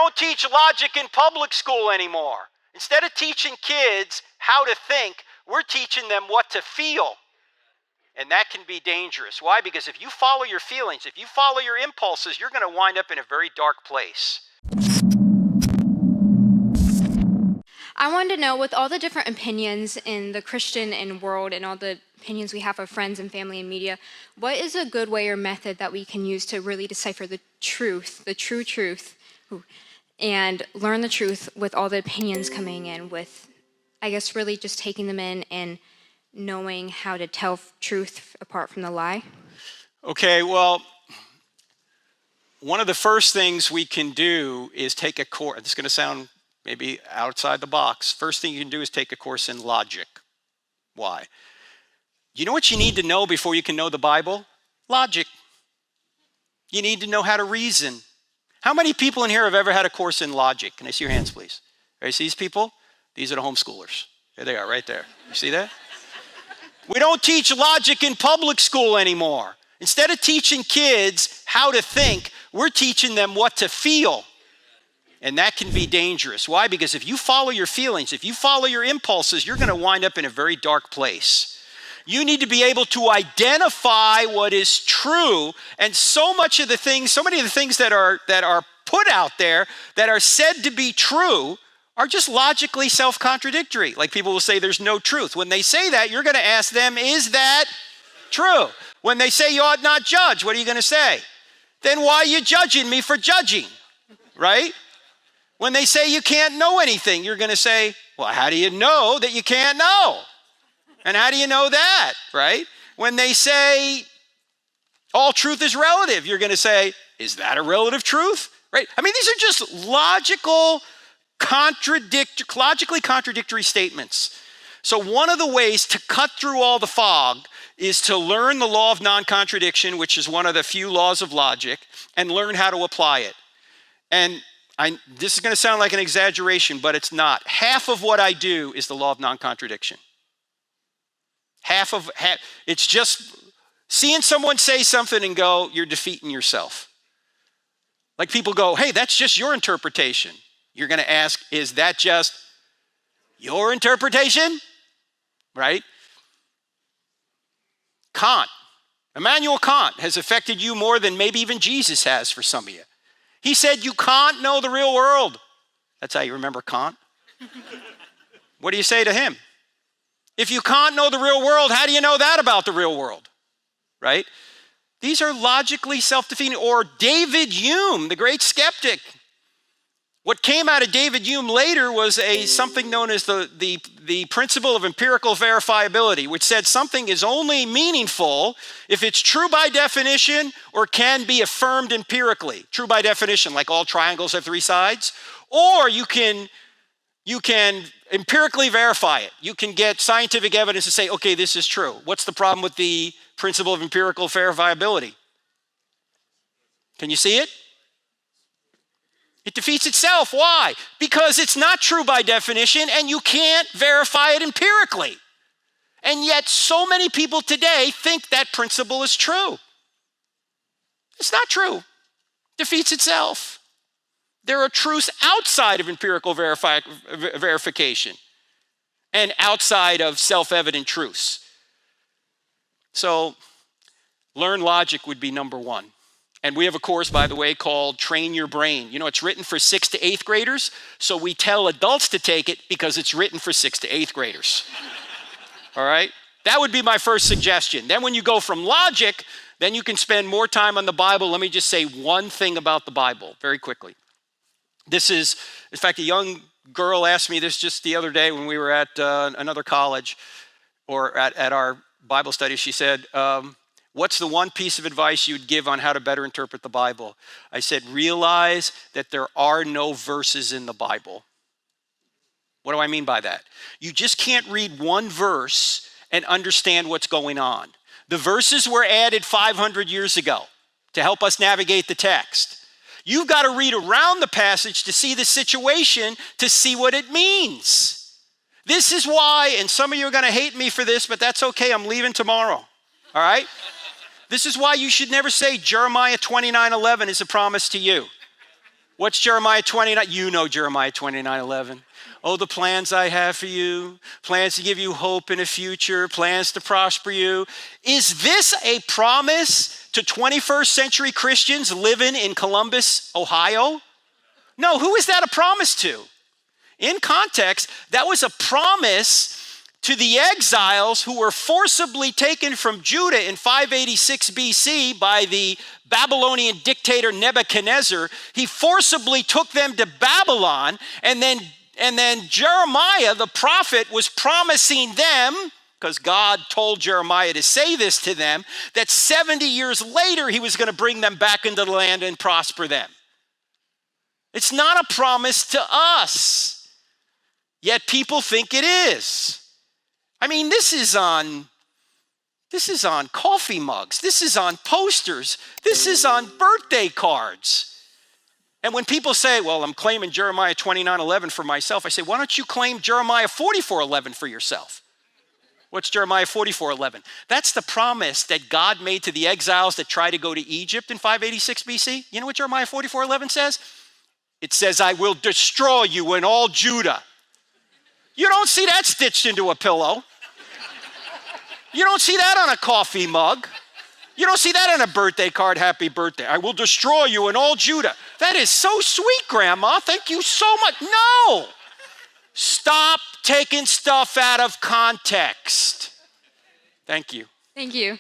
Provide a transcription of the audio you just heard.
don't teach logic in public school anymore. Instead of teaching kids how to think, we're teaching them what to feel. And that can be dangerous. Why? Because if you follow your feelings, if you follow your impulses, you're going to wind up in a very dark place. I wanted to know, with all the different opinions in the Christian world and all the opinions we have of friends and family and media, what is a good way or method that we can use to really decipher the truth, the true truth, and learn the truth with all the opinions coming in, with, I guess, really just taking them in and knowing how to tell truth apart from the lie? Okay, well, one of the first things we can do is take a course. It's going to sound maybe outside the box. First thing you can do is take a course in logic. Why? You know what you need to know before you can know the Bible? Logic. You need to know how to reason. How many people in here have ever had a course in logic? Can I see your hands, please? All right, see these people? These are the homeschoolers. There they are, right there. You see that? We don't teach logic in public school anymore. Instead of teaching kids how to think, we're teaching them what to feel. And that can be dangerous. Why? Because if you follow your feelings, if you follow your impulses, you're going to wind up in a very dark place. You need to be able to identify what is true. And so many of the things that are put out there that are said to be true are just logically self-contradictory. Like people will say there's no truth. When they say that, you're going to ask them, is that true? When they say you ought not judge, what are you going to say? Then why are you judging me for judging? Right? When they say you can't know anything, you're going to say, well, how do you know that you can't know? And how do you know that, right? When they say all truth is relative, you're going to say, is that a relative truth? Right? I mean, these are just logically contradictory statements. So one of the ways to cut through all the fog is to learn the law of non-contradiction, which is one of the few laws of logic, and learn how to apply it. And this is going to sound like an exaggeration, but it's not. Half of what I do is the law of non-contradiction. It's just seeing someone say something and go, you're defeating yourself. Like people go, hey, that's just your interpretation. You're going to ask, is that just your interpretation? Right? Immanuel Kant has affected you more than maybe even Jesus has for some of you. He said you can't know the real world. That's how you remember Kant. What do you say to him? If you can't know the real world, how do you know that about the real world? Right? These are logically self-defeating. Or David Hume, the great skeptic. What came out of David Hume later was something known as the principle of empirical verifiability, which said something is only meaningful if it's true by definition or can be affirmed empirically. True by definition, like all triangles have three sides. Or you can empirically verify it. You can get scientific evidence to say, okay, this is true. What's the problem with the principle of empirical verifiability? Can you see it? It defeats itself. Why? Because it's not true by definition and you can't verify it empirically. And yet so many people today think that principle is true. It's not true. Defeats itself. There are truths outside of empirical verification and outside of self-evident truths. So learn logic would be number one. And we have a course, by the way, called Train Your Brain. You know, it's written for 6th to 8th graders, so we tell adults to take it because it's written for 6th to 8th graders. All right? That would be my first suggestion. Then when you go from logic, then you can spend more time on the Bible. Let me just say one thing about the Bible very quickly. This is, in fact, a young girl asked me this just the other day when we were at another college or at our Bible study. She said, what's the one piece of advice you'd give on how to better interpret the Bible? I said, realize that there are no verses in the Bible. What do I mean by that? You just can't read one verse and understand what's going on. The verses were added 500 years ago to help us navigate the text. You've got to read around the passage to see the situation, to see what it means. This is why, and some of you are going to hate me for this, but that's okay, I'm leaving tomorrow, all right? This is why you should never say Jeremiah 29:11 is a promise to you. What's Jeremiah 29? You know Jeremiah 29:11. Oh, the plans I have for you, plans to give you hope in a future, plans to prosper you. Is this a promise to 21st century Christians living in Columbus, Ohio? No, who is that a promise to? In context, that was a promise to the exiles who were forcibly taken from Judah in 586 BC by the Babylonian dictator Nebuchadnezzar. He forcibly took them to Babylon, and then Jeremiah, the prophet, was promising them, because God told Jeremiah to say this to them, that 70 years later he was going to bring them back into the land and prosper them. It's not a promise to us, yet people think it is. I mean, this is on coffee mugs. This is on posters. This is on birthday cards. And when people say, well, I'm claiming Jeremiah 29:11 for myself, I say, why don't you claim Jeremiah 44:11 for yourself? What's Jeremiah 44:11? That's the promise that God made to the exiles that tried to go to Egypt in 586 BC. You know what Jeremiah 44:11 says? It says, I will destroy you and all Judah. You don't see that stitched into a pillow. You don't see that on a coffee mug. You don't see that on a birthday card, happy birthday. I will destroy you and all Judah. That is so sweet, Grandma. Thank you so much. No. Stop taking stuff out of context. Thank you. Thank you.